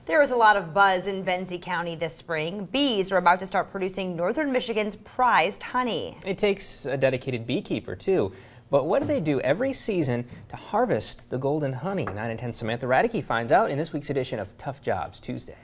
There was a lot of buzz in Benzie County this spring. Bees are about to start producing northern Michigan's prized honey. It takes a dedicated beekeeper, too. But what do they do every season to harvest the golden honey? 9 and 10 Samantha Radicke finds out in this week's edition of Tough Jobs Tuesday.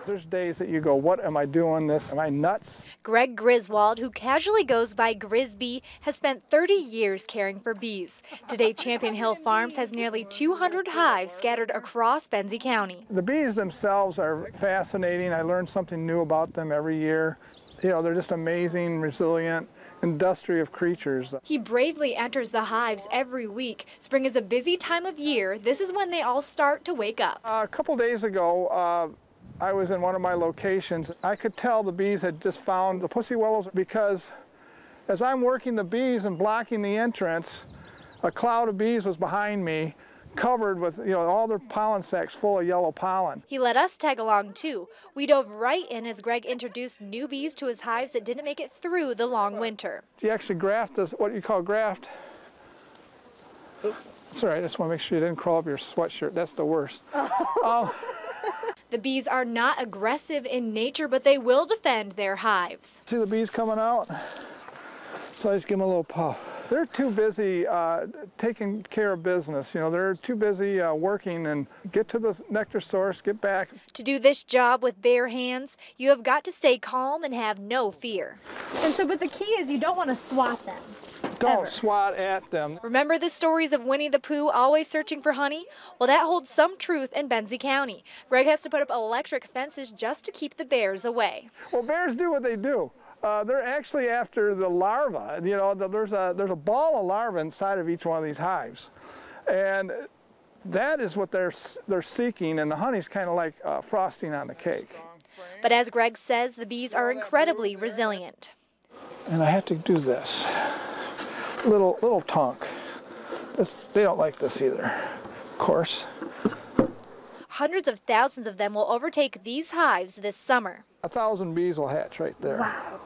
There's days that you go, what am I doing this? Am I nuts? Greg Griswold, who casually goes by Grisby, has spent 30 years caring for bees. Today, Champion Hill Farms has nearly 200 hives scattered across Benzie County. The bees themselves are fascinating. I learn something new about them every year. You know, they're just amazing, resilient, industrious creatures. He bravely enters the hives every week. Spring is a busy time of year. This is when they all start to wake up. A couple days ago, I was in one of my locations. I could tell the bees had just found the pussy willows because as I'm working the bees and blocking the entrance, a cloud of bees was behind me, covered with, all their pollen sacs full of yellow pollen. He let us tag along too. We dove right in as Greg introduced new bees to his hives that didn't make it through the long winter. You actually graft this, what you call graft. It's all right, I just want to make sure you didn't crawl up your sweatshirt. That's the worst. The bees are not aggressive in nature, but they will defend their hives. See the bees coming out? So I just give them a little puff. They're too busy taking care of business. They're too busy working and get to the nectar source, get back. To do this job with bare hands, you have got to stay calm and have no fear. And so, but the key is you don't want to swat them. Don't swat at them. Remember the stories of Winnie the Pooh always searching for honey? Well, that holds some truth in Benzie County. Greg has to put up electric fences just to keep the bears away. Well, bears do what they do. They're actually after the larva. There's a ball of larvae inside of each one of these hives. And that is what they're seeking, and the honey's kind of like frosting on the cake. But as Greg says, the bees are incredibly resilient. And I have to do this. Little tonk. They don't like this either, of course. Hundreds of thousands of them will overtake these hives this summer. 1,000 bees will hatch right there. Wow.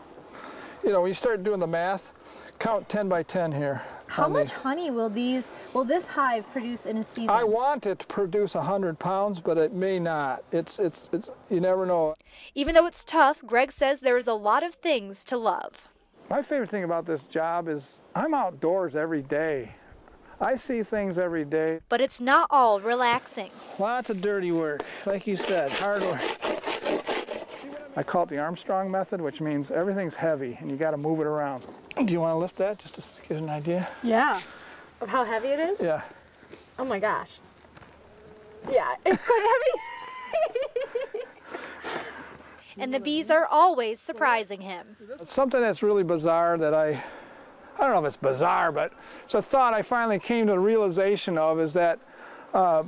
When you start doing the math, count 10 by 10 here. How much honey will this hive produce in a season? I want it to produce 100 pounds, but it may not. It's you never know. Even though it's tough, Greg says there is a lot of things to love. My favorite thing about this job is I'm outdoors every day. I see things every day. But it's not all relaxing. Lots of dirty work, like you said, hard work. I call it the Armstrong method, which means everything's heavy and you got to move it around. Do you want to lift that just to get an idea? Yeah. Of how heavy it is? Yeah. Oh my gosh. Yeah, it's quite heavy. And the bees are always surprising him. Something that's really bizarre that I don't know if it's bizarre, but it's a thought I finally came to the realization of is that a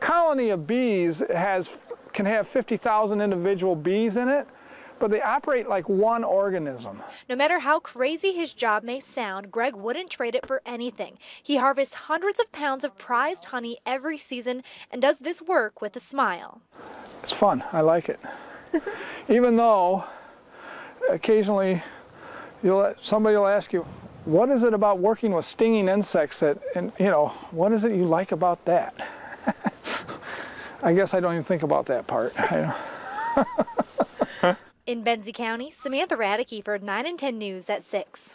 colony of bees can have 50,000 individual bees in it, but they operate like one organism. No matter how crazy his job may sound, Greg wouldn't trade it for anything. He harvests hundreds of pounds of prized honey every season and does this work with a smile. It's fun. I like it. Even though occasionally somebody will ask you, what is it about working with stinging insects what is it you like about that? I guess I don't even think about that part. In Benzie County, Samantha Radicke for 9 and 10 News at 6.